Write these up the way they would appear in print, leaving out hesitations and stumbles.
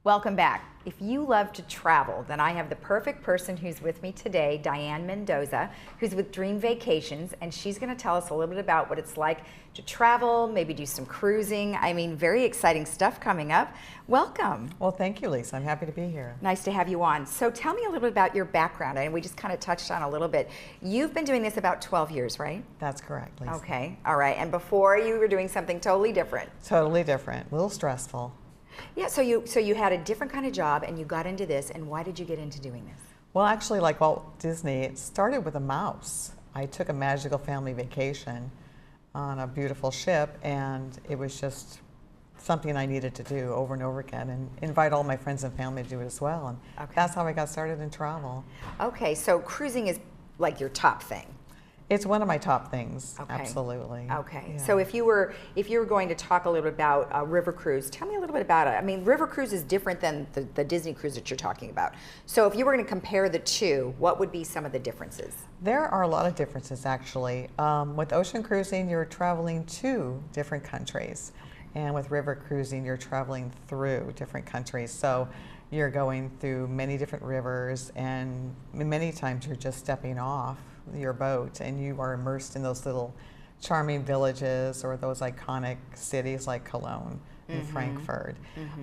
Welcome back. If you love to travel, then I have the perfect person who's with me today, Diane Mendoza, who's with Dream Vacations, and she's going to tell us a little bit about what it's like to travel, maybe do some cruising. I mean, very exciting stuff coming up. Welcome. Well, thank you, Lisa. I'm happy to be here. Nice to have you on. So tell me a little bit about your background, and we just kind of touched on a little bit. You've been doing this about 12 years, right? That's correct, Lisa. Okay, all right. And before you were doing something totally different. Totally different. A little stressful. Yeah, so you had a different kind of job and you got into this, and why did you get into doing this? Well, actually, like Walt Disney, it started with a mouse. I took a magical family vacation on a beautiful ship, and it was just something I needed to do over and over again, and invite all my friends and family to do it as well. And that's how I got started in travel. Okay, so cruising is like your top thing. It's one of my top things, okay. Absolutely. Okay, Yeah. so if you were going to talk a little bit about a river cruise, tell me a little bit about it. I mean, river cruise is different than the Disney cruise that you're talking about. So if you were going to compare the two, what would be some of the differences? There are a lot of differences, actually. With ocean cruising, you're traveling to different countries. And with river cruising, you're traveling through different countries. So you're going through many different rivers, and many times you're just stepping off your boat and you are immersed in those little charming villages or those iconic cities like Cologne and Frankfurt.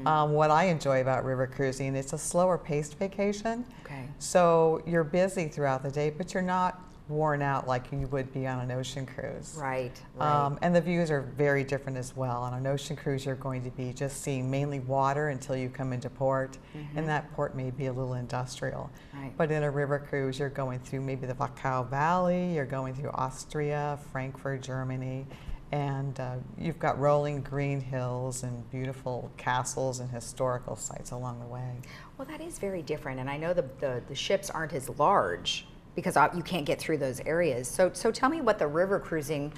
What I enjoy about river cruising, it's a slower paced vacation. Okay. So you're busy throughout the day, but you're not worn out like you would be on an ocean cruise. Right. And the views are very different as well. On an ocean cruise, you're going to be just seeing mainly water until you come into port, and that port may be a little industrial. Right. But in a river cruise, you're going through maybe the Wachau Valley, you're going through Austria, Frankfurt, Germany, and you've got rolling green hills and beautiful castles and historical sites along the way. Well, that is very different, and I know the ships aren't as large, because you can't get through those areas. So tell me what the river cruising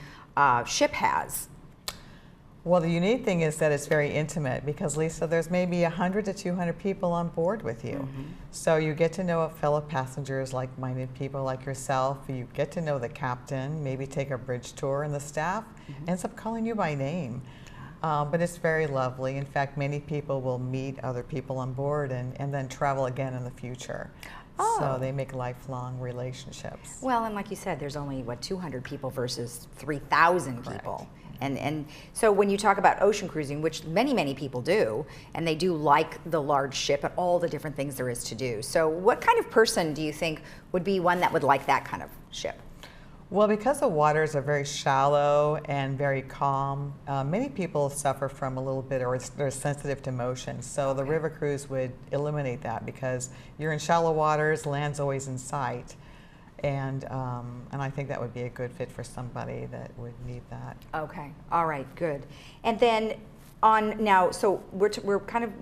ship has. Well, the unique thing is that it's very intimate because, Lisa, there's maybe 100 to 200 people on board with you. So you get to know fellow passengers, like-minded people like yourself. You get to know the captain, maybe take a bridge tour, and the staff ends up calling you by name. But it's very lovely. In fact, many people will meet other people on board and then travel again in the future. Oh. So they make lifelong relationships. Well, and like you said, there's only, 200 people versus 3,000 people. And so when you talk about ocean cruising, which many people do, and they do like the large ship and all the different things there is to do. So what kind of person do you think would be one that would like that kind of ship? Well, because the waters are very shallow and very calm, many people suffer from a little bit, or they're sensitive to motion. So the river cruise would eliminate that because you're in shallow waters, land's always in sight. And I think that would be a good fit for somebody that would need that. Okay. All right, good. And then so we're kind of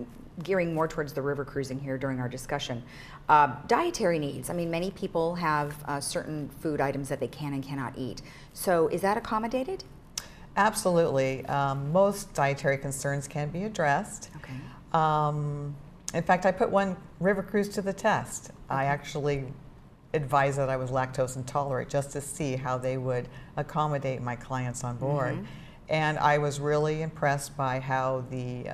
gearing more towards the river cruising here during our discussion. Dietary needs. I mean, many people have certain food items that they can and cannot eat. So is that accommodated? Absolutely. Most dietary concerns can be addressed. Okay. In fact, I put one river cruise to the test. I actually advised that I was lactose intolerant just to see how they would accommodate my clients on board. And I was really impressed by how the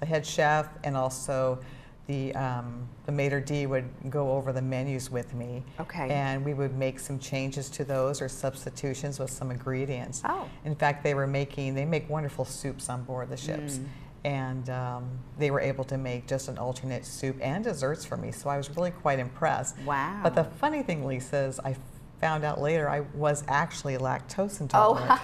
head chef and also the maitre d' would go over the menus with me. Okay. And we would make some changes to those or substitutions with some ingredients. Oh. In fact, they make wonderful soups on board the ships. And they were able to make just an alternate soup and desserts for me. So I was really quite impressed. Wow. But the funny thing, Lisa, is I found out later I was actually lactose intolerant.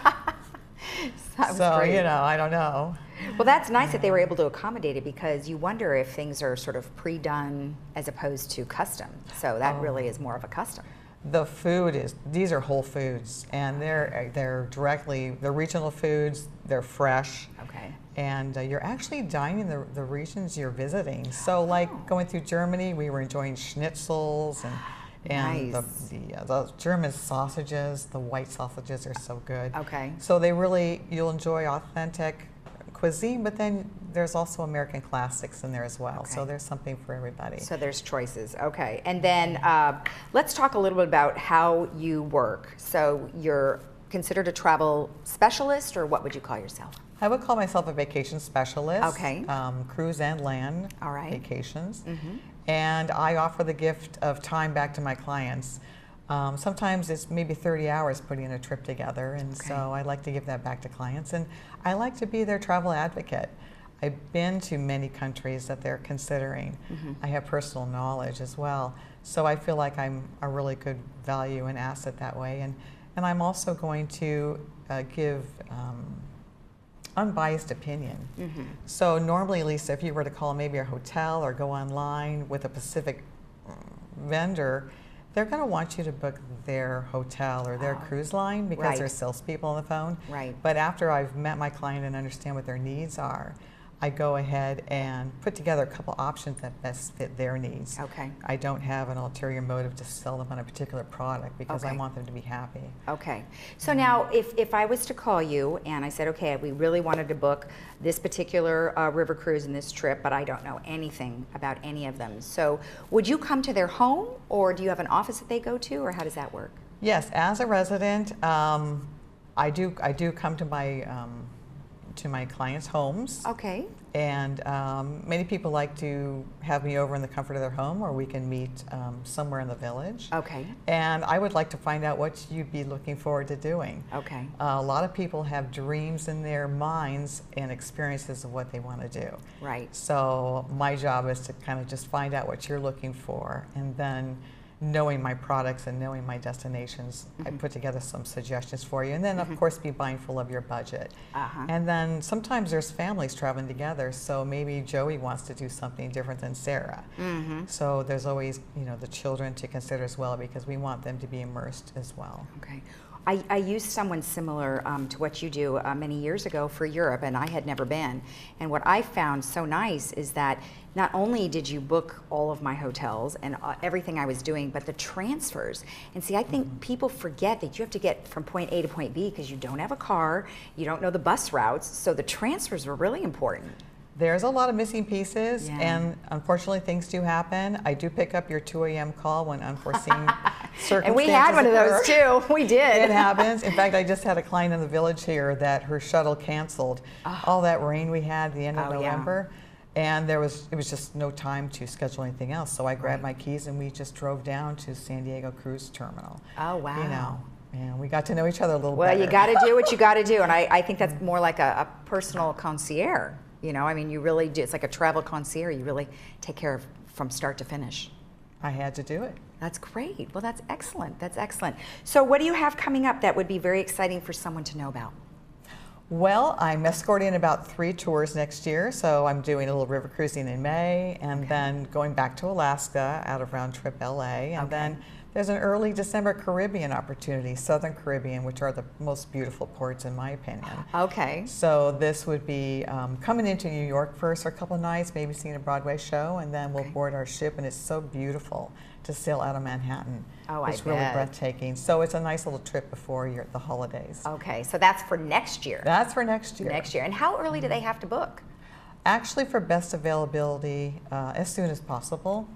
So, great. I don't know. Well, that's nice that they were able to accommodate it, because you wonder if things are sort of pre-done as opposed to custom. So that really is more of a custom. The food these are whole foods, and they're regional foods, they're fresh. Okay. And you're actually dining the regions you're visiting. So like going through Germany, we were enjoying schnitzels and nice. the German sausages, the white sausages are so good. Okay. So you'll enjoy authentic cuisine, but then there's also American classics in there as well. Okay. So there's something for everybody. So there's choices. Okay. And then let's talk a little bit about how you work. So you're considered a travel specialist, or what would you call yourself? I would call myself a vacation specialist. Okay. Cruise and land All right. vacations. And I offer the gift of time back to my clients. Sometimes it's maybe 30 hours putting a trip together, and so I like to give that back to clients. And I like to be their travel advocate. I've been to many countries that they're considering. I have personal knowledge as well. So I feel like I'm a really good value and asset that way. And I'm also going to give unbiased opinion. So normally, Lisa, if you were to call maybe a hotel or go online with a specific vendor, they're going to want you to book their hotel or their cruise line because there's salespeople on the phone. But after I've met my client and understand what their needs are, I go ahead and put together a couple options that best fit their needs. I don't have an ulterior motive to sell them on a particular product because I want them to be happy. So now, if I was to call you and I said, okay, we really wanted to book this particular river cruise and this trip, but I don't know anything about any of them. So would you come to their home, or do you have an office that they go to, or how does that work? Yes, as a resident, I do come to my clients' homes. And many people like to have me over in the comfort of their home, or we can meet somewhere in the village. And I would like to find out what you'd be looking forward to doing. A lot of people have dreams in their minds and experiences of what they want to do. So my job is to kind of just find out what you're looking for, and then knowing my products and knowing my destinations, I put together some suggestions for you. And then, of course, be mindful of your budget. And then sometimes there's families traveling together, so maybe Joey wants to do something different than Sarah. So there's always, the children to consider as well, because we want them to be immersed as well. I used someone similar to what you do many years ago for Europe, and I had never been. And what I found so nice is that not only did you book all of my hotels and everything I was doing, but the transfers. And see, I think people forget that you have to get from point A to point B because you don't have a car, you don't know the bus routes, so the transfers were really important. There's a lot of missing pieces, and unfortunately things do happen. I do pick up your 2 a.m. call when unforeseen circumstances And we had one of those too. We did. It happens. In fact, I just had a client in the village here that her shuttle canceled. All that rain we had at the end of November, and it was just no time to schedule anything else. So I grabbed my keys and we just drove down to San Diego Cruise Terminal. And we got to know each other a little better. Well, you got to do what you got to do, and I think that's more like a personal concierge. I mean, you really do. It's like a travel concierge. You really take care of from start to finish. I had to do it. That's great. Well, that's excellent. That's excellent. So what do you have coming up that would be very exciting for someone to know about? Well, I'm escorting about 3 tours next year. So I'm doing a little river cruising in May, and then going back to Alaska out of round trip LA. And then there's an early December Caribbean opportunity, Southern Caribbean, which are the most beautiful ports in my opinion. So this would be coming into New York first for a couple of nights, maybe seeing a Broadway show, and then we'll board our ship, and it's so beautiful to sail out of Manhattan. It's really breathtaking. So it's a nice little trip before the holidays. So that's for next year. That's for next year. Next year. And how early do they have to book? Actually, for best availability, as soon as possible.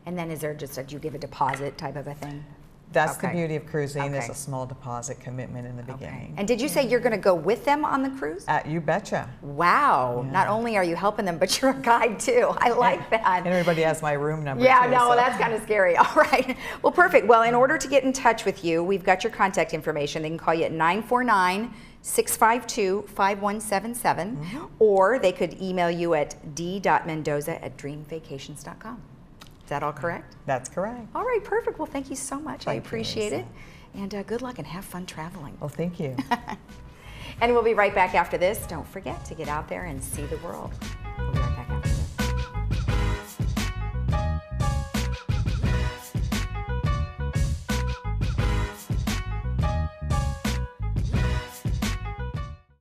And then is there do you give a deposit type of a thing? That's the beauty of cruising. There's a small deposit commitment in the beginning. And did you say you're going to go with them on the cruise? You betcha. Wow. Not only are you helping them, but you're a guide too. I like that. And everybody has my room number too. So. That's kind of scary. All right. Well, perfect. Well, in order to get in touch with you, we've got your contact information. They can call you at 949-652-5177, or they could email you at d.mendoza@dreamvacations.com. Is that all correct? That's correct. All right, perfect. Well, thank you so much. I appreciate it. And good luck and have fun traveling. Well, thank you. And we'll be right back after this. Don't forget to get out there and see the world.